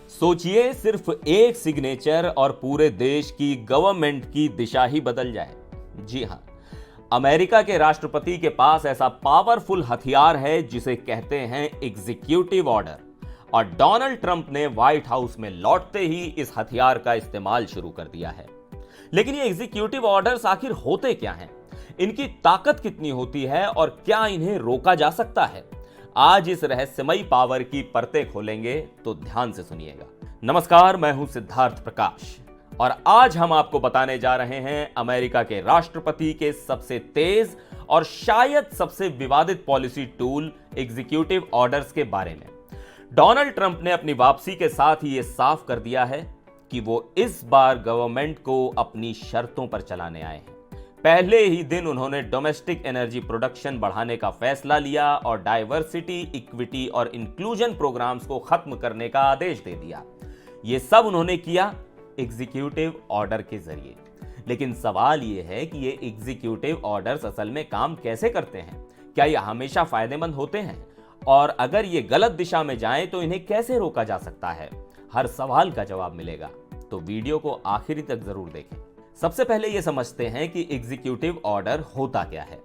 सोचिए, सिर्फ एक सिग्नेचर और पूरे देश की गवर्नमेंट की दिशा ही बदल जाए। जी हां, अमेरिका के राष्ट्रपति के पास ऐसा पावरफुल हथियार है जिसे कहते हैं एग्जीक्यूटिव ऑर्डर। और डोनाल्ड ट्रंप ने व्हाइट हाउस में लौटते ही इस हथियार का इस्तेमाल शुरू कर दिया है। लेकिन ये एग्जीक्यूटिव ऑर्डर्स आखिर होते क्या हैं? इनकी ताकत कितनी होती है और क्या इन्हें रोका जा सकता है? आज इस रहस्यमयी पावर की परतें खोलेंगे, तो ध्यान से सुनिएगा। नमस्कार, मैं हूं सिद्धार्थ प्रकाश और आज हम आपको बताने जा रहे हैं अमेरिका के राष्ट्रपति के सबसे तेज और शायद सबसे विवादित पॉलिसी टूल एग्जीक्यूटिव ऑर्डर्स के बारे में। डोनाल्ड ट्रंप ने अपनी वापसी के साथ ही यह साफ कर दिया है कि वो इस बार गवर्नमेंट को अपनी शर्तों पर चलाने आए हैं। पहले ही दिन उन्होंने डोमेस्टिक एनर्जी प्रोडक्शन बढ़ाने का फैसला लिया और डाइवर्सिटी, इक्विटी और इंक्लूजन प्रोग्राम्स को खत्म करने का आदेश दे दिया। यह सब उन्होंने किया एग्जीक्यूटिव ऑर्डर के जरिए। लेकिन सवाल यह है कि ये एग्जीक्यूटिव ऑर्डर्स असल में काम कैसे करते हैं? क्या ये हमेशा फायदेमंद होते हैं? और अगर ये गलत दिशा में जाएं तो इन्हें कैसे रोका जा सकता है? हर सवाल का जवाब मिलेगा, तो वीडियो को आखिरी तक जरूर देखें। सबसे पहले यह समझते हैं कि एग्जीक्यूटिव ऑर्डर होता क्या है।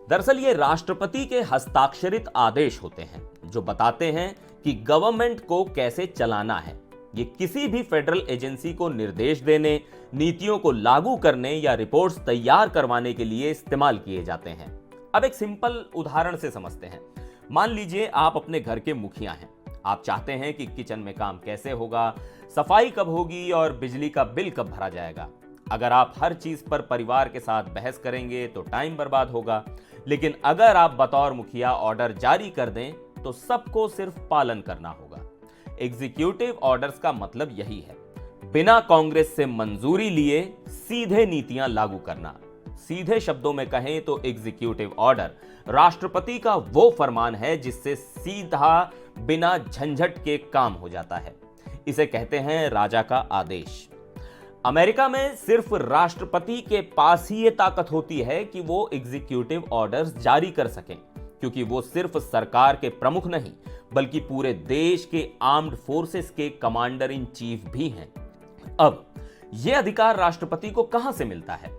दरअसल ये राष्ट्रपति के हस्ताक्षरित आदेश होते हैं जो बताते हैं कि गवर्नमेंट को कैसे चलाना है। ये किसी भी फेडरल एजेंसी को निर्देश देने, नीतियों को लागू करने या रिपोर्ट्स तैयार करवाने के लिए इस्तेमाल किए जाते हैं। अब एक सिंपल उदाहरण से समझते हैं। मान लीजिए आप अपने घर के मुखिया हैं। आप चाहते हैं कि किचन में काम कैसे होगा, सफाई कब होगी और बिजली का बिल कब भरा जाएगा। अगर आप हर चीज पर परिवार के साथ बहस करेंगे तो टाइम बर्बाद होगा। लेकिन अगर आप बतौर मुखिया ऑर्डर जारी कर दें तो सबको सिर्फ पालन करना होगा। एग्जीक्यूटिव ऑर्डर्स का मतलब यही है, बिना कांग्रेस से मंजूरी लिए सीधे नीतियां लागू करना। सीधे शब्दों में कहें तो एग्जीक्यूटिव ऑर्डर राष्ट्रपति का वो फरमान है जिससे सीधा बिना झंझट के काम हो जाता है। इसे कहते हैं राजा का आदेश। अमेरिका में सिर्फ राष्ट्रपति के पास ही ये ताकत होती है कि वो एग्जीक्यूटिव ऑर्डर्स जारी कर सकें, क्योंकि वो सिर्फ सरकार के प्रमुख नहीं बल्कि पूरे देश के आर्म्ड फोर्सेस के कमांडर इन चीफ भी हैं। अब यह अधिकार राष्ट्रपति को कहां से मिलता है?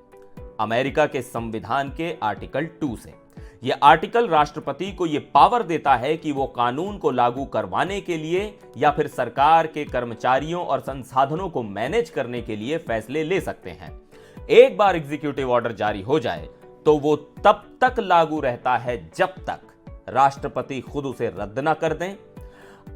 अमेरिका के संविधान के आर्टिकल 2 से। यह आर्टिकल राष्ट्रपति को यह पावर देता है कि वो कानून को लागू करवाने के लिए या फिर सरकार के कर्मचारियों और संसाधनों को मैनेज करने के लिए फैसले ले सकते हैं। एक बार एग्जीक्यूटिव ऑर्डर जारी हो जाए तो वो तब तक लागू रहता है जब तक राष्ट्रपति खुद उसे रद्द ना कर दें,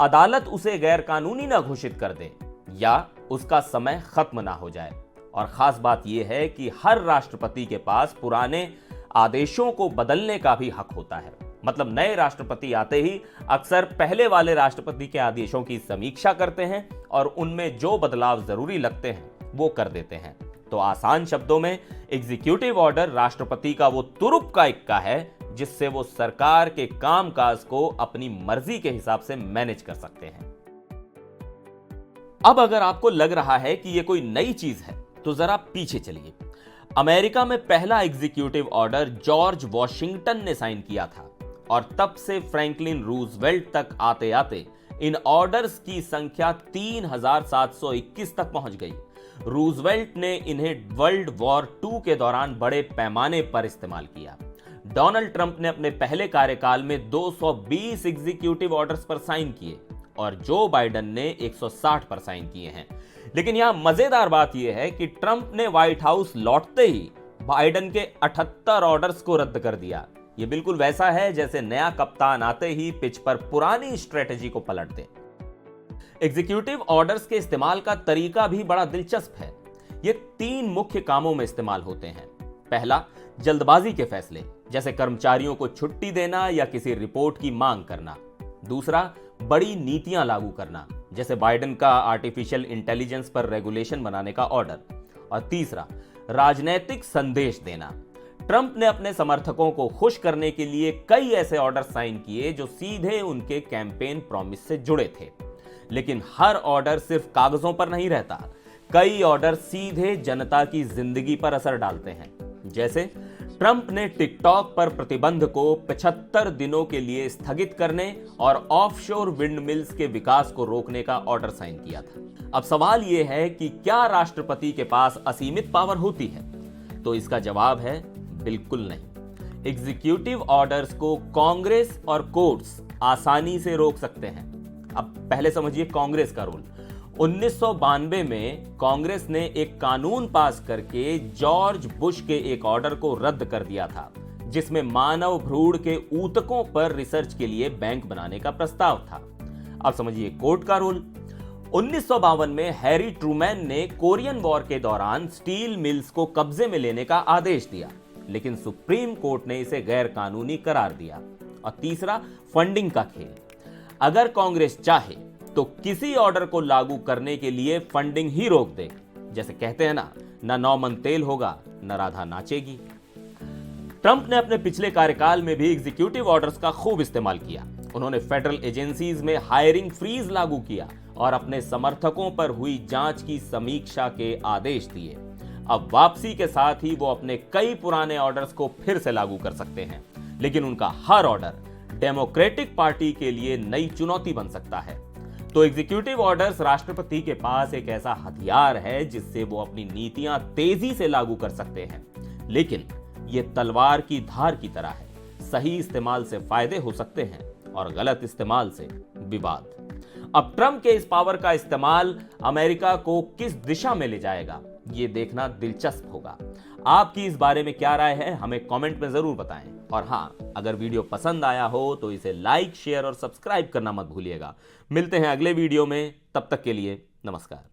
अदालत उसे गैर कानूनी ना घोषित कर दे या उसका समय खत्म ना हो जाए। और खास बात यह है कि हर राष्ट्रपति के पास पुराने आदेशों को बदलने का भी हक होता है। मतलब नए राष्ट्रपति आते ही अक्सर पहले वाले राष्ट्रपति के आदेशों की समीक्षा करते हैं और उनमें जो बदलाव जरूरी लगते हैं वो कर देते हैं। तो आसान शब्दों में एग्जीक्यूटिव ऑर्डर राष्ट्रपति का वो तुरुप का इक्का है जिससे वो सरकार के कामकाज को अपनी मर्जी के हिसाब से मैनेज कर सकते हैं। अब अगर आपको लग रहा है कि ये कोई नई चीज है तो जरा पीछे चलिए। अमेरिका में पहला एग्जीक्यूटिव ऑर्डर जॉर्ज वॉशिंगटन ने साइन किया था और तब से फ्रैंकलिन रूजवेल्ट तक आते आते इन ऑर्डर्स की संख्या 3721 तक पहुंच गई। रूजवेल्ट ने इन्हें वर्ल्ड वॉर 2 के दौरान बड़े पैमाने पर इस्तेमाल किया। डोनाल्ड ट्रंप ने अपने पहले कार्यकाल में 220 एग्जीक्यूटिव ऑर्डर्स पर साइन किए और जो बाइडेन ने 160 पर साइन किए हैं। लेकिन यहां मजेदार बात यह है कि ट्रंप ने व्हाइट हाउस लौटते ही बाइडेन के 78 ऑर्डर्स को रद्द कर दिया। यह बिल्कुल वैसा है जैसे नया कप्तान आते ही पिच पर पुरानी स्ट्रेटेजी को पलट दे। एग्जीक्यूटिव ऑर्डर्स के इस्तेमाल का तरीका भी बड़ा दिलचस्प है। ये 3 मुख्य कामों में इस्तेमाल होते हैं। पहला, जल्दबाजी के फैसले, जैसे कर्मचारियों को छुट्टी देना या किसी रिपोर्ट की मांग करना। दूसरा, बड़ी नीतियां लागू करना, जैसे बाइडेन का आर्टिफिशियल इंटेलिजेंस पर रेगुलेशन बनाने का ऑर्डर। और तीसरा, राजनीतिक संदेश देना। ट्रंप ने अपने समर्थकों को खुश करने के लिए कई ऐसे ऑर्डर साइन किए जो सीधे उनके कैंपेन प्रॉमिस से जुड़े थे। लेकिन हर ऑर्डर सिर्फ कागजों पर नहीं रहता। कई ऑर्डर सीधे जनता की जिंदगी पर असर डालते हैं। जैसे ट्रंप ने टिकटॉक पर प्रतिबंध को 75 दिनों के लिए स्थगित करने और ऑफशोर विंड मिल्स के विकास को रोकने का ऑर्डर साइन किया था। अब सवाल यह है कि क्या राष्ट्रपति के पास असीमित पावर होती है? तो इसका जवाब है बिल्कुल नहीं। एग्जीक्यूटिव ऑर्डर्स को कांग्रेस और कोर्ट्स आसानी से रोक सकते हैं। अब पहले समझिए कांग्रेस का रोल। 1992 में कांग्रेस ने एक कानून पास करके जॉर्ज बुश के एक ऑर्डर को रद्द कर दिया था, जिसमें मानव भ्रूण के ऊतकों पर रिसर्च के लिए बैंक बनाने का प्रस्ताव था। अब समझिए कोर्ट का रोल। 1952 में हैरी ट्रूमैन ने कोरियन वॉर के दौरान स्टील मिल्स को कब्जे में लेने का आदेश दिया, लेकिन सुप्रीम कोर्ट ने इसे गैर कानूनी करार दिया। और तीसरा, फंडिंग का खेल। अगर कांग्रेस चाहे तो किसी ऑर्डर को लागू करने के लिए फंडिंग ही रोक दे। जैसे कहते हैं ना नौ मन तेल होगा न राधा नाचेगी। ट्रंप ने अपने पिछले कार्यकाल में भी एग्जीक्यूटिव ऑर्डर्स का खूब इस्तेमाल किया। उन्होंने फेडरल एजेंसीज में हायरिंग फ्रीज लागू किया और अपने समर्थकों पर हुई जांच की समीक्षा के आदेश दिए। अब वापसी के साथ ही वो अपने कई पुराने ऑर्डर्स को फिर से लागू कर सकते हैं, लेकिन उनका हर ऑर्डर डेमोक्रेटिक पार्टी के लिए नई चुनौती बन सकता है। तो एग्जीक्यूटिव ऑर्डर्स राष्ट्रपति के पास एक ऐसा हथियार है जिससे वो अपनी नीतियां तेजी से लागू कर सकते हैं, लेकिन यह तलवार की धार की तरह है। सही इस्तेमाल से फायदे हो सकते हैं और गलत इस्तेमाल से विवाद। अब ट्रंप के इस पावर का इस्तेमाल अमेरिका को किस दिशा में ले जाएगा, यह देखना दिलचस्प होगा। आपकी इस बारे में क्या राय है, हमें कमेंट में जरूर बताएं। और हां, अगर वीडियो पसंद आया हो तो इसे लाइक, शेयर और सब्सक्राइब करना मत भूलिएगा। मिलते हैं अगले वीडियो में, तब तक के लिए नमस्कार।